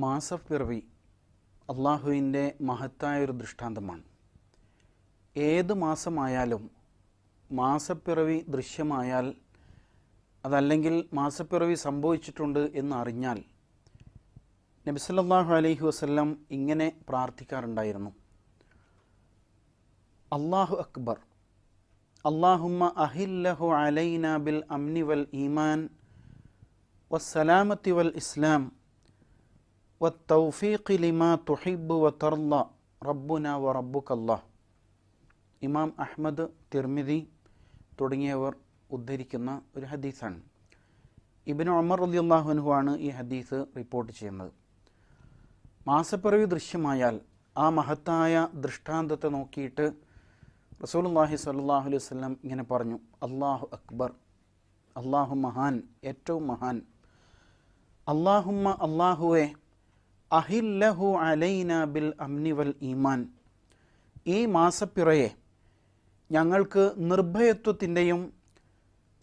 മാസപ്പിറവി അള്ളാഹുവിൻ്റെ മഹത്തായൊരു ദൃഷ്ടാന്തമാണ്. ഏത് മാസമായാലും മാസപ്പിറവി ദൃശ്യമായാൽ, അതല്ലെങ്കിൽ മാസപ്പിറവി സംഭവിച്ചിട്ടുണ്ട് എന്നറിഞ്ഞാൽ നബി സല്ലല്ലാഹു അലൈഹി വസല്ലം ഇങ്ങനെ പ്രാർത്ഥിക്കാറുണ്ടായിരുന്നു: അല്ലാഹു അക്ബർ, അല്ലാഹുമ്മ അഹില്ലഹു അലൈന ബിൽ അംനി വൽ ഈമാൻ വസ്സലാമത്തി വൽ ഇസ്ലാം വത്തൗഫീഖി ലിമാ തുഹിബ്ബു വതർള റബ്ബുന വറബ്ബുകല്ലാഹ്. ഇമാം അഹ്മദ്, തിർമിദി തുടങ്ങിയവർ ഉദ്ധരിക്കുന്ന ഒരു ഹദീസാണ്. ഇബ്നു ഉമർ റളിയല്ലാഹു അൻഹു ആണ് ഈ ഹദീസ് റിപ്പോർട്ട് ചെയ്യുന്നത്. മാസപ്പിറവി ദൃശ്യമായാൽ ആ മഹത്തായ ദൃഷ്ടാന്തത്തെ നോക്കിയിട്ട് റസൂലുള്ളാഹി സ്വല്ലല്ലാഹു അലൈഹി വസല്ലം ഇങ്ങനെ പറഞ്ഞു: അല്ലാഹു അക്ബർ, അല്ലാഹു മഹാൻ, ഏറ്റവും മഹാൻ. അല്ലാഹുമ്മ, അല്ലാഹുവെ, അഹില്ലഹു അലൈന ബിൽ അംനി വൽ ഈമാൻ, ഈ മാസപ്പിറയെ ഞങ്ങൾക്ക് നിർഭയത്വത്തിൻ്റെയും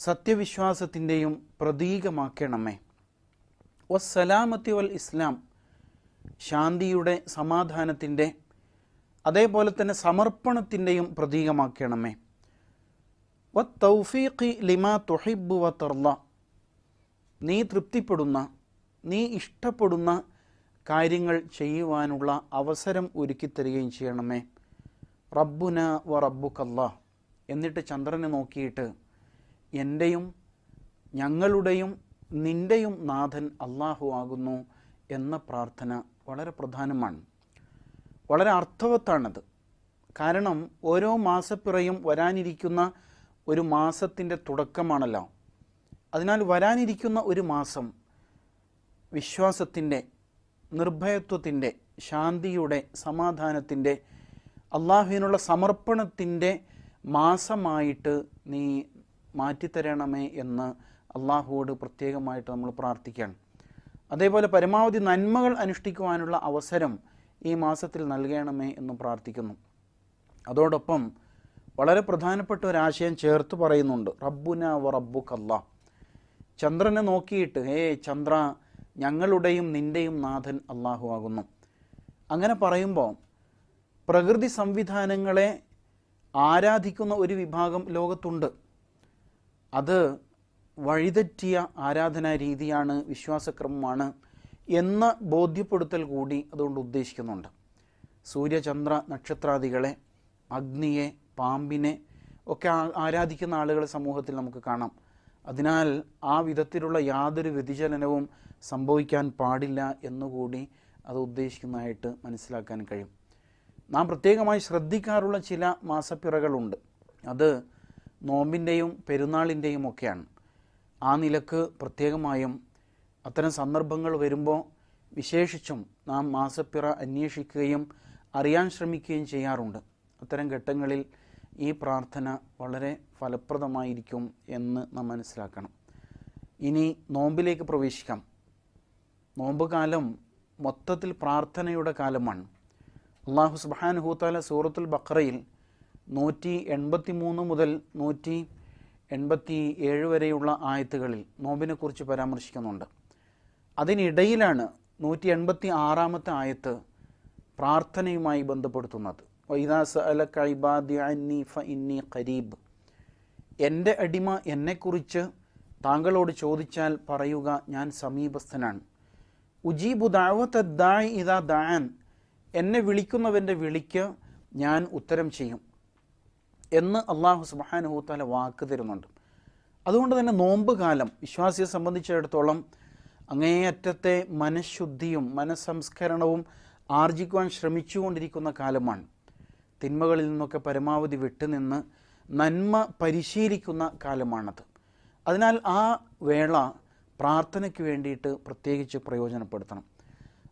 സത്യവിശ്വാസത്തിൻ്റെയും പ്രതീകമാക്കണമേ. വസ്സലാമത്തി വൽ ഇസ്ലാം, ശാന്തിയുടെ, സമാധാനത്തിൻ്റെ, അതേപോലെ തന്നെ സമർപ്പണത്തിൻ്റെയും പ്രതീകമാക്കണമേ. വത്തൗഫീഖി ലിമാ തുഹിബ്ബു വതർള, നീ തൃപ്തിപ്പെടുന്ന, നീ ഇഷ്ടപ്പെടുന്ന കാര്യങ്ങൾ ചെയ്യുവാനുള്ള അവസരം ഒരുക്കിത്തരികയും ചെയ്യണമേ. റബ്ബുന വ റബ്ബുകല്ലാഹ്, എന്നിട്ട് ചന്ദ്രനെ നോക്കിയിട്ട് എൻ്റെയും ഞങ്ങളുടെയും നിൻ്റെയും നാഥൻ അള്ളാഹു ആകുന്നു എന്ന പ്രാർത്ഥന വളരെ പ്രധാനമാണ്, വളരെ അർത്ഥവത്താണത്. കാരണം ഓരോ മാസപ്പിറയും വരാനിരിക്കുന്ന ഒരു മാസത്തിൻ്റെ തുടക്കമാണല്ലോ. അതിനാൽ വരാനിരിക്കുന്ന ഒരു മാസം വിശ്വാസത്തിൻ്റെ, നിർഭയത്വത്തിൻ്റെ, ശാന്തിയുടെ, സമാധാനത്തിൻ്റെ, അള്ളാഹുവിനുള്ള സമർപ്പണത്തിൻ്റെ മാസമായിട്ട് നീ മാറ്റിത്തരണമേ എന്ന് അള്ളാഹുവോട് പ്രത്യേകമായിട്ട് നമ്മൾ പ്രാർത്ഥിക്കുകയാണ്. അതേപോലെ പരമാവധി നന്മകൾ അനുഷ്ഠിക്കുവാനുള്ള അവസരം ഈ മാസത്തിൽ നൽകണമേ എന്ന് പ്രാർത്ഥിക്കുന്നു. അതോടൊപ്പം വളരെ പ്രധാനപ്പെട്ട ഒരാശയം ചേർത്ത് പറയുന്നുണ്ട്: റബ്ബുന വ റബ്ബുകല്ലാഹ്, ചന്ദ്രനെ നോക്കിയിട്ട് ഹേ ചന്ദ്ര, ഞങ്ങളുടെയും നിൻ്റെയും നാഥൻ അള്ളാഹു ആകുന്നു. അങ്ങനെ പറയുമ്പോൾ പ്രകൃതി സംവിധാനങ്ങളെ ആരാധിക്കുന്ന ഒരു വിഭാഗം ലോകത്തുണ്ട്. അത് വഴിതെറ്റിയ ആരാധനാ രീതിയാണ്, വിശ്വാസക്രമമാണ് എന്ന ബോധ്യപ്പെടുത്തൽ കൂടി അതുകൊണ്ട് ഉദ്ദേശിക്കുന്നുണ്ട്. സൂര്യചന്ദ്ര നക്ഷത്രാദികളെ, അഗ്നിയെ, പാമ്പിനെ ഒക്കെ ആരാധിക്കുന്ന ആളുകളെ സമൂഹത്തിൽ നമുക്ക് കാണാം. അതിനാൽ ആ വിധത്തിലുള്ള യാതൊരു വ്യതിചലനവും സംഭവിക്കാൻ പാടില്ല എന്നുകൂടി അത് ഉദ്ദേശിക്കുന്നതായിട്ട് മനസ്സിലാക്കാൻ കഴിയും. നാം പ്രത്യേകമായി ശ്രദ്ധിക്കാറുള്ള ചില മാസപ്പിറകളുണ്ട്. അത് നോമ്പിൻ്റെയും പെരുന്നാളിൻ്റെയും ഒക്കെയാണ്. ആ നിലക്ക് പ്രത്യേകമായും അത്തരം സന്ദർഭങ്ങൾ വരുമ്പോൾ വിശേഷിച്ചും നാം മാസപ്പിറ അന്വേഷിക്കുകയും അറിയാൻ ശ്രമിക്കുകയും ചെയ്യാറുണ്ട്. അത്തരം ഘട്ടങ്ങളിൽ ഈ പ്രാർത്ഥന വളരെ ഫലപ്രദമായിരിക്കും എന്ന് നാം മനസ്സിലാക്കണം. ഇനി നോമ്പിലേക്ക് പ്രവേശിക്കാം. നോമ്പ് കാലം മൊത്തത്തിൽ പ്രാർത്ഥനയുടെ കാലമാണ്. അല്ലാഹു സുബ്ഹാനഹു വ തആല സൂറത്തുൽ ബഖറയിൽ 183 മുതൽ 187 വരെയുള്ള ആയത്തുകളിൽ നോമ്പിനെക്കുറിച്ച് പരാമർശിക്കുന്നുണ്ട്. അതിനിടയിലാണ് 186 ആയത്ത് പ്രാർത്ഥനയുമായി ബന്ധപ്പെടുത്തുന്നത്. വഇദാ സഅലക ഇബാദി അന്നി ഫഇന്നി ഖരീബ്, എൻ്റെ അടിമ എന്നെക്കുറിച്ച് താങ്കളോട് ചോദിച്ചാൽ പറയുക, ഞാൻ സമീപസ്ഥനാണ്. ഉജീബു ദഅവത ദാഇ ഇദാ ദഅൻ, എന്നെ വിളിക്കുന്നവൻ്റെ വിളിക്ക് ഞാൻ ഉത്തരം ചെയ്യും എന്ന് അല്ലാഹു സുബ്ഹാനഹു വ തആല വാക്ക് തരുന്നുണ്ട്. അതുകൊണ്ട് തന്നെ നോമ്പ് കാലം വിശ്വാസിയെ സംബന്ധിച്ചിടത്തോളം അങ്ങേയറ്റത്തെ മനഃശുദ്ധിയും മനസ്സംസ്കരണവും ആർജിക്കുവാൻ ശ്രമിച്ചുകൊണ്ടിരിക്കുന്ന കാലമാണ്. തിന്മകളിൽ നിന്നൊക്കെ പരമാവധി വിട്ടുനിന്ന് നന്മ പരിശീലിക്കുന്ന കാലമാണത്. അതിനാൽ ആ വേള പ്രാർത്ഥനയ്ക്ക് വേണ്ടിയിട്ട് പ്രത്യേകിച്ച് പ്രയോജനപ്പെടുത്തണം.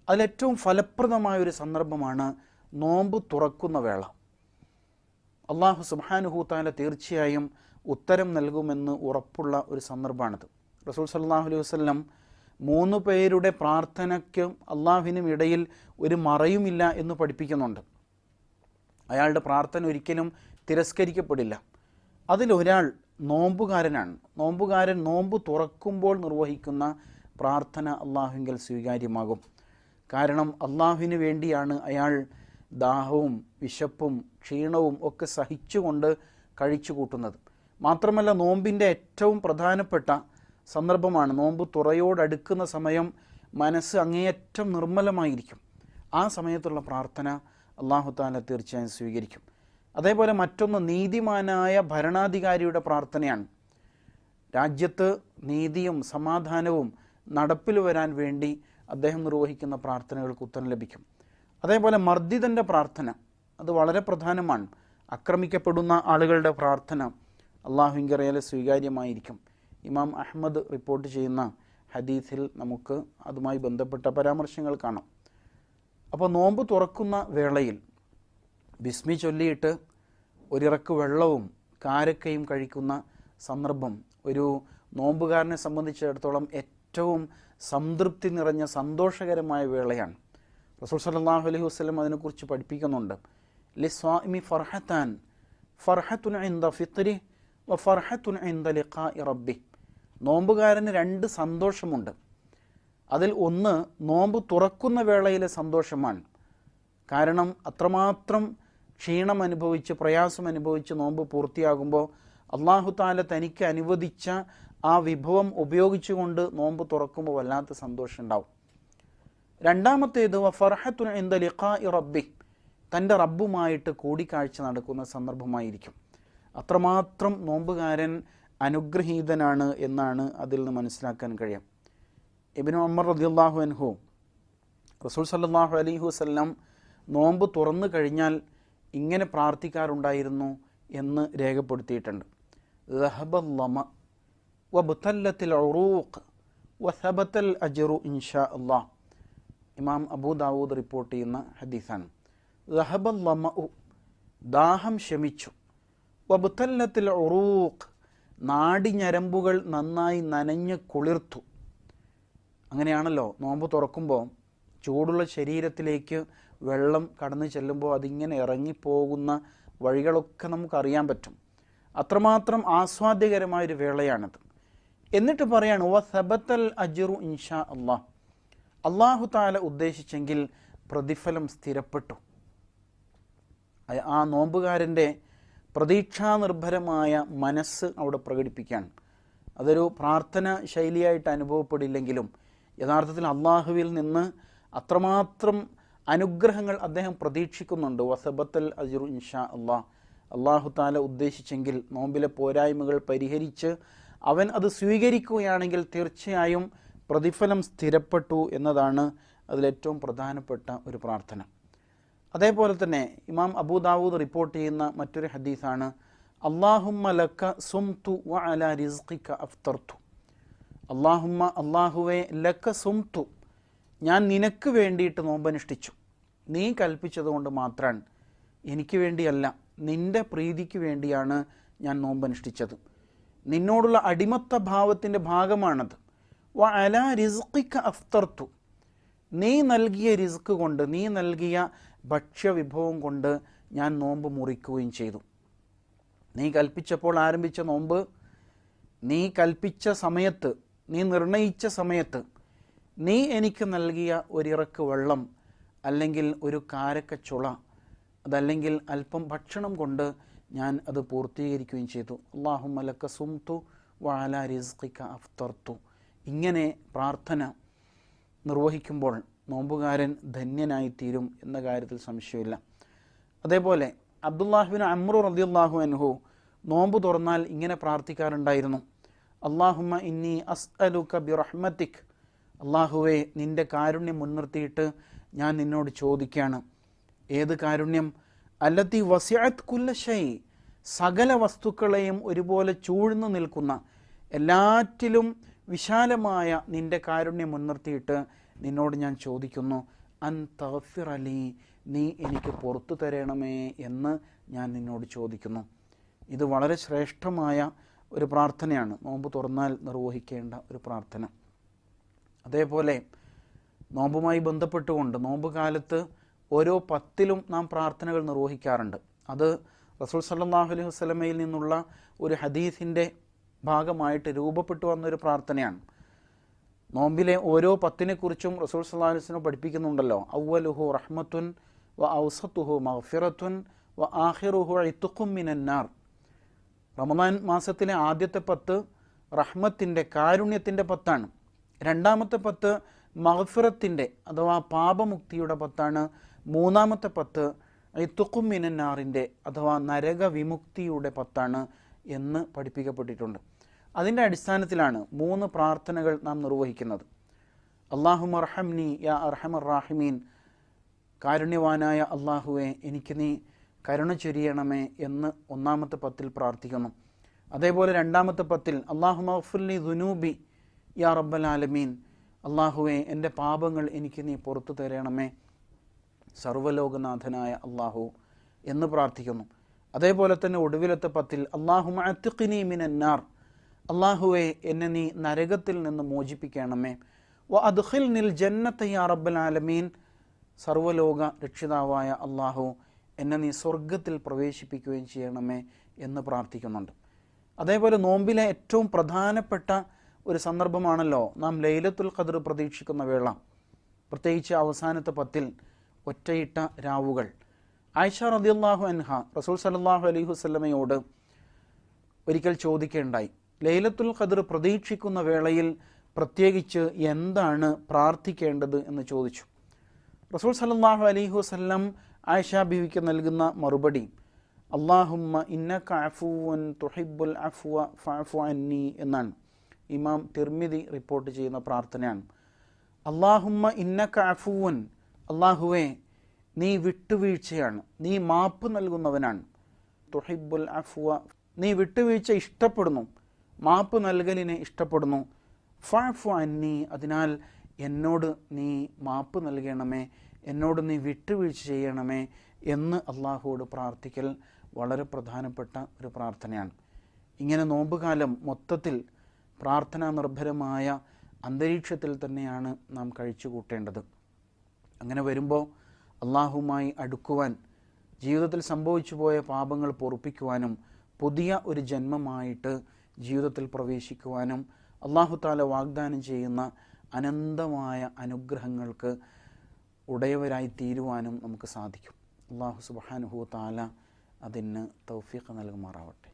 അതിലേറ്റവും ഫലപ്രദമായൊരു സന്ദർഭമാണ് നോമ്പ് തുറക്കുന്ന വേള. അല്ലാഹു സുബ്ഹാനഹു വ തആല തീർച്ചയായും ഉത്തരം നൽകുമെന്ന് ഉറപ്പുള്ള ഒരു സന്ദർഭമാണിത്. റസൂൽ സല്ലല്ലാഹു അലൈഹി വസല്ലം 3 പേരുടെ പ്രാർത്ഥനയ്ക്കും അള്ളാഹുവിനും ഇടയിൽ ഒരു മറയുമില്ല എന്ന് പഠിപ്പിക്കുന്നുണ്ട്. അയാളുടെ പ്രാർത്ഥന ഒരിക്കലും തിരസ്കരിക്കപ്പെടില്ല. അതിലൊരാൾ നോമ്പുകാരനാണ്. നോമ്പുകാരൻ നോമ്പ് തുറക്കുമ്പോൾ നിർവഹിക്കുന്ന പ്രാർത്ഥന അള്ളാഹുവിങ്കൽ സ്വീകാര്യമാകും. കാരണം അള്ളാഹുവിന് വേണ്ടിയാണ് അയാൾ ദാഹവും വിശപ്പും ക്ഷീണവും ഒക്കെ സഹിച്ചുകൊണ്ട് കഴിച്ചു കൂട്ടുന്നത്. മാത്രമല്ല നോമ്പിൻ്റെ ഏറ്റവും പ്രധാനപ്പെട്ട സന്ദർഭമാണ് നോമ്പ് തുറയോടടുക്കുന്ന സമയം. മനസ്സ് അങ്ങേയറ്റം നിർമ്മലമായിരിക്കും. ആ സമയത്തുള്ള പ്രാർത്ഥന അല്ലാഹു തആല തീർച്ചയായും സ്വീകരിക്കും. അതേപോലെ മറ്റൊന്ന് നീതിമാനായ ഭരണാധികാരിയുടെ പ്രാർത്ഥനയാണ്. രാജ്യത്ത് നീതിയും സമാധാനവും നടപ്പിൽ വരാൻ വേണ്ടി അദ്ദേഹം നിർവഹിക്കുന്ന പ്രാർത്ഥനകൾക്ക് ഉത്തരം ലഭിക്കും. അതേപോലെ മർദ്ദിതൻ്റെ പ്രാർത്ഥന അത് വളരെ പ്രധാനമാണ്. ആക്രമിക്കപ്പെടുന്ന ആളുകളുടെ പ്രാർത്ഥന അള്ളാഹുവിങ്കറിയാൽ സ്വീകാര്യമായിരിക്കും. ഇമാം അഹ്മദ് റിപ്പോർട്ട് ചെയ്യുന്ന ഹദീസിൽ നമുക്ക് അതുമായി ബന്ധപ്പെട്ട പരാമർശങ്ങൾ കാണാം. അപ്പോൾ നോമ്പ് തുറക്കുന്ന വേളയിൽ ബിസ്മി ചൊല്ലിയിട്ട് ഒരിറക്ക് വെള്ളവും കാരക്കയും കഴിക്കുന്ന സന്ദർഭം ഒരു നോമ്പുകാരനെ സംബന്ധിച്ചിടത്തോളം ഏറ്റവും സംതൃപ്തി നിറഞ്ഞ സന്തോഷകരമായ വേളയാണ്. റസൂൽ സല്ലല്ലാഹു അലൈഹി വസല്ലം അതിനെക്കുറിച്ച് പഠിപ്പിക്കുന്നുണ്ട്. ലിസ്വാഇമി ഫർഹത്താൻ, ഫർഹത്തുൻ ഇൻദ ഫിത്രി വ ഫർഹത്തുൻ ഇൻദ ലിഖാഇ റബ്ബി. നോമ്പുകാരന് രണ്ട് സന്തോഷമുണ്ട്. അതിൽ ഒന്ന് നോമ്പ് തുറക്കുന്ന വേളയിലെ സന്തോഷമാണ്. കാരണം അത്രമാത്രം ക്ഷീണം അനുഭവിച്ച് പ്രയാസം അനുഭവിച്ച് നോമ്പ് പൂർത്തിയാകുമ്പോൾ അല്ലാഹു തആല തനിക്ക് അനുവദിച്ച ആ വിഭവം ഉപയോഗിച്ചുകൊണ്ട് നോമ്പ് തുറക്കുമ്പോൾ വല്ലാത്ത സന്തോഷം ഉണ്ടാവും. രണ്ടാമത്തേത് ഫർഹത്തുൻ ഇൻദ ലിഖാഇ റബ്ബി, തൻ്റെ റബ്ബുമായിട്ട് കൂടിക്കാഴ്ച നടക്കുന്ന സന്ദർഭമായിരിക്കും. അത്രമാത്രം നോമ്പുകാരൻ അനുഗ്രഹീതനാണ് എന്നാണ് അതിൽ നിന്ന് മനസ്സിലാക്കാൻ കഴിയും. ഇബ്നു ഉമർ റളിയല്ലാഹു അൻഹു റസൂൽ സല്ലല്ലാഹു അലൈഹി വസല്ലം നോമ്പ് തുറന്നു കഴിഞ്ഞാൽ ഇങ്ങനെ പ്രാർത്ഥിക്കാറുണ്ടായിരുന്നു എന്ന് രേഖപ്പെടുത്തിയിട്ടുണ്ട്. ദഹബൽ ലമ വബ്തല്ലത്തിൽ ഉറൂഖ് വസബത്തൽ അജ്റു ഇൻഷാ അല്ലാഹ്. ഇമാം അബൂ ദാവൂദ് റിപ്പോർട്ട് ചെയ്യുന്ന ഹദീസാണ്. ദഹബൽ ലമ, ദാഹം ശമിച്ചു. വബ്തല്ലത്തിൽ ഉറൂഖ്, നാടിഞരമ്പുകൾ നന്നായി നനഞ്ഞ് കുളിർത്തു. അങ്ങനെയാണല്ലോ നോമ്പ് തുറക്കുമ്പോൾ ചൂടുള്ള ശരീരത്തിലേക്ക് വെള്ളം കടന്നു ചെല്ലുമ്പോൾ അതിങ്ങനെ ഇറങ്ങിപ്പോകുന്ന വഴികളൊക്കെ നമുക്കറിയാൻ പറ്റും. അത്രമാത്രം ആസ്വാദ്യകരമായൊരു വേളയാണത്. എന്നിട്ട് പറയാണ് വ സബത്തൽ അജ്റു ഇൻഷാ അല്ലാഹ്, അല്ലാഹു തആല ഉദ്ദേശിച്ചെങ്കിൽ പ്രതിഫലം സ്ഥിരപ്പെട്ടു. ആ നോമ്പുകാരൻ്റെ പ്രതീക്ഷാനിർഭരമായ മനസ്സ് അവിടെ പ്രകടിപ്പിക്കുകയാണ്. അതൊരു പ്രാർത്ഥന ശൈലിയായിട്ട് അനുഭവപ്പെടില്ലെങ്കിലും യഥാർത്ഥത്തിൽ അള്ളാഹുവിൽ നിന്ന് അത്രമാത്രം അനുഗ്രഹങ്ങൾ അദ്ദേഹം പ്രതീക്ഷിക്കുന്നുണ്ട്. വസബത്തൽ അജ്റു ഇൻഷാ അല്ലാഹ്, അള്ളാഹു തആല ഉദ്ദേശിച്ചെങ്കിൽ നോമ്പിലെ പോരായ്മകൾ പരിഹരിച്ച് അവൻ അത് സ്വീകരിക്കുകയാണെങ്കിൽ തീർച്ചയായും പ്രതിഫലം സ്ഥിരപ്പെട്ടു എന്നതാണ് അതിലേറ്റവും പ്രധാനപ്പെട്ട ഒരു പ്രാർത്ഥന. അതേപോലെ തന്നെ ഇമാം അബൂ ദാവൂദ് റിപ്പോർട്ട് ചെയ്യുന്ന മറ്റൊരു ഹദീസാണ് അല്ലാഹുമ്മ ലക സുംതു വ അലാ റിസ്ഖിക അഫ്തർതു. അല്ലാഹുമ്മ, അല്ലാഹുവേ, ലക സുംതു, ഞാൻ നിനക്ക് വേണ്ടിയിട്ട് നോമ്പനുഷ്ഠിച്ചു. നീ കൽപ്പിച്ചതുകൊണ്ട് മാത്രമാണ്, എനിക്ക് വേണ്ടിയല്ല, നിൻ്റെ പ്രീതിക്ക് വേണ്ടിയാണ് ഞാൻ നോമ്പനുഷ്ഠിച്ചത്. നിന്നോടുള്ള അടിമത്ത ഭാവത്തിൻ്റെ ഭാഗമാണത്. വ അലാ റിസ്ഖിക അഫ്തർതു, നീ നൽകിയ റിസ്ക് കൊണ്ട്, നീ നൽകിയ ഭക്ഷ്യവിഭവം കൊണ്ട് ഞാൻ നോമ്പ് മുറിക്കുകയും ചെയ്തു. നീ കൽപ്പിച്ചപ്പോൾ ആരംഭിച്ച നോമ്പ്, നീ കൽപ്പിച്ച സമയത്ത്, നീ നിർണയിച്ച സമയത്ത് നീ എനിക്ക് നൽകിയ ഒരിറക്ക് വെള്ളം അല്ലെങ്കിൽ ഒരു കാരക്കച്ചുള, അതല്ലെങ്കിൽ അല്പം ഭക്ഷണം കൊണ്ട് ഞാൻ അത് പൂർത്തീകരിക്കുകയും ചെയ്തു. അല്ലാഹുമ്മ ലക സുംതു വ അലാ റിസ്ഖിക അഫ്തർതു. ഇങ്ങനെ പ്രാർത്ഥന നിർവഹിക്കുമ്പോൾ നോമ്പുകാരൻ ധന്യനായിത്തീരും എന്ന കാര്യത്തിൽ സംശയമില്ല. അതേപോലെ അബ്ദുല്ലാഹിബ്നു അംറു റളിയല്ലാഹു അൻഹു നോമ്പ് തുറന്നാൽ ഇങ്ങനെ പ്രാർത്ഥിക്കാറുണ്ടായിരുന്നു. അല്ലാഹുമ്മ ഇന്നി അസ്അലുക ബിറഹ്മതിക്, അല്ലാഹുവേ, നിൻ്റെ കാരുണ്യം മുൻനിർത്തിയിട്ട് ഞാൻ നിന്നോട് ചോദിക്കുകയാണ്. ഏത് കാരുണ്യം? അല്ലത്തി വസിഅത് കുല്ല ഷൈ, സകല വസ്തുക്കളെയും ഒരുപോലെ ചൂഴ്ന്നു നിൽക്കുന്ന, എല്ലാറ്റിലും വിശാലമായ നിൻ്റെ കാരുണ്യം മുൻനിർത്തിയിട്ട് നിന്നോട് ഞാൻ ചോദിക്കുന്നു, അൻ തഗ്ഫിർ അലി, നീ എനിക്ക് പുറത്തു തരണമേ എന്ന് ഞാൻ നിന്നോട് ചോദിക്കുന്നു. ഇത് വളരെ ശ്രേഷ്ഠമായ ഒരു പ്രാർത്ഥനയാണ്, നോമ്പ് തുറന്നാൽ നിർവഹിക്കേണ്ട ഒരു പ്രാർത്ഥന. അതേപോലെ നോമ്പുമായി ബന്ധപ്പെട്ടുകൊണ്ട് നോമ്പ് കാലത്ത് ഓരോ പത്തിലും നാം പ്രാർത്ഥനകൾ നിർവഹിക്കാറുണ്ട്. അത് റസൂൽ സല്ലല്ലാഹു അലൈഹി വസല്ലമയിൽ നിന്നുള്ള ഒരു ഹദീസിൻ്റെ ഭാഗമായിട്ട് രൂപപ്പെട്ടു വന്നൊരു പ്രാർത്ഥനയാണ്. നോമ്പിലെ ഓരോ 10-നെക്കുറിച്ചും റസൂൽ സല്ലല്ലാഹു അലൈഹി വസല്ലം പഠിപ്പിക്കുന്നുണ്ടല്ലോ. അവ്വലുഹു റഹ്മത്തുൻ വ ഔസത്തുഹു മഗ്ഫിറത്തുൻ വ ആഖിറുഹു ഇത്ഖും മിനന്നാർ. റമദാൻ മാസത്തിലെ ആദ്യത്തെ 10 റഹ്മത്തിൻ്റെ, കാരുണ്യത്തിൻ്റെ 10ആണ്. രണ്ടാമത്തെ 10 മഗ്ഫിറത്തിൻ്റെ അഥവാ പാപമുക്തിയുടെ 10ആണ്. മൂന്നാമത്തെ 10 ഇത്ഖും മിനന്നാറിൻ്റെ അഥവാ നരകവിമുക്തിയുടെ 10ആണ് എന്ന് പഠിപ്പിക്കപ്പെട്ടിട്ടുണ്ട്. അതിൻ്റെ അടിസ്ഥാനത്തിലാണ് 3 പ്രാർത്ഥനകൾ നാം നിർവഹിക്കുന്നത്. അല്ലാഹുമ്മ അർഹംനി യാ അർഹമർ റാഹിമീൻ, കാരുണ്യവാനായ അള്ളാഹുവെ എനിക്ക് നീ കരുണ ചൊരിയണമേ എന്ന് ഒന്നാമത്തെ 10-ൽ പ്രാർത്ഥിക്കുന്നു. അതേപോലെ രണ്ടാമത്തെ 10-ൽ അല്ലാഹുമ്മ ഗ്ഫിർലി ദുനൂബി യാ റബ്ബൽ ആലമീൻ, അള്ളാഹുവെ എൻ്റെ പാപങ്ങൾ എനിക്ക് നീ പുറത്തു തരണമേ സർവ്വലോകനാഥനായ അള്ളാഹു എന്ന് പ്രാർത്ഥിക്കുന്നു. അതേപോലെ തന്നെ ഒടുവിലത്തെ 10-ൽ അല്ലാഹുമ്മ അത്ഖിനി മിനന്നാർ, അള്ളാഹുവെ എന്നെ നീ നരകത്തിൽ നിന്ന് മോചിപ്പിക്കണമേ. വ അദ്ഖിൽനിൽ ജന്നത യാ റബ്ബൽ ആലമീൻ, സർവ്വലോക രക്ഷിതാവായ അള്ളാഹു എന്നെ നീ സ്വർഗത്തിൽ പ്രവേശിപ്പിക്കുകയും ചെയ്യണമേ എന്ന് പ്രാർത്ഥിക്കുന്നുണ്ട്. അതേപോലെ നോമ്പിലെ ഏറ്റവും പ്രധാനപ്പെട്ട ഒരു സന്ദർഭമാണല്ലോ നാം ലൈലത്തുൽ ഖദ്ർ പ്രതീക്ഷിക്കുന്ന വേള, പ്രത്യേകിച്ച് അവസാനത്തെ 10-ൽ ഒറ്റയിട്ട രാവുകൾ. ആയിഷ റളിയല്ലാഹു അൻഹ റസൂൽ സല്ലല്ലാഹു അലൈഹി വസല്ലമയോട് ഒരിക്കൽ ചോദിക്കുകയുണ്ടായി, ലൈലത്തുൽ ഖദ്ർ പ്രതീക്ഷിക്കുന്ന വേളയിൽ പ്രത്യേകിച്ച് എന്താണ് പ്രാർത്ഥിക്കേണ്ടത് എന്ന് ചോദിച്ചു. റസൂൽ സല്ലല്ലാഹു അലൈഹി വസല്ലം ആയിഷ ബീവിക്ക് നൽകുന്ന മറുപടി അല്ലാഹുമ്മ ഇന്നക അഫുവൻ തുഹിബ്ബുൽ അഫ്വ ഫഅഫു അന്നി എന്നാണ്. ഇമാം തിർമിദി റിപ്പോർട്ട് ചെയ്യുന്ന പ്രാർത്ഥനയാണ്. അല്ലാഹുമ്മ ഇന്നക അഫുവൻ, അല്ലാഹുവേ നീ വിട്ടുവീഴ്ചയാണ്, നീ മാപ്പ് നൽകുന്നവനാണ്. തുഹിബ്ബുൽ അഫ്വ, നീ വിട്ടുവീഴ്ച ഇഷ്ടപ്പെടുന്നു, മാപ്പ് നൽകലിനെ ഇഷ്ടപ്പെടുന്നു. ഫഅഫു അന്നി, അതിനാൽ എന്നോട് നീ മാപ്പ് നൽകണമേ, എന്നോട് നീ വിട്ടുവീഴ്ച ചെയ്യണമേ എന്ന് അള്ളാഹുവോട് പ്രാർത്ഥിക്കൽ വളരെ പ്രധാനപ്പെട്ട ഒരു പ്രാർത്ഥനയാണ്. ഇങ്ങനെ നോമ്പുകാലം മൊത്തത്തിൽ പ്രാർത്ഥനാ നിർഭരമായ അന്തരീക്ഷത്തിൽ തന്നെയാണ് നാം കഴിച്ചു കൂട്ടേണ്ടത്. അങ്ങനെ വരുമ്പോൾ അള്ളാഹുവുമായി അടുക്കുവാൻ, ജീവിതത്തിൽ സംഭവിച്ചു പോയ പാപങ്ങൾ പൊറുപ്പിക്കുവാനും പുതിയ ഒരു ജന്മമായിട്ട് ജീവിതത്തിൽ പ്രവേശിക്കുവാനും അള്ളാഹു തആല വാഗ്ദാനം ചെയ്യുന്ന അനന്തമായ അനുഗ്രഹങ്ങൾക്ക് ഉടയവരായി തീരുവാനും നമുക്ക് സാധിക്കും. അള്ളാഹു സുബ്ഹാനഹു വ തആല അതിന് തൗഫീഖ് നൽകുമാറാവട്ടെ.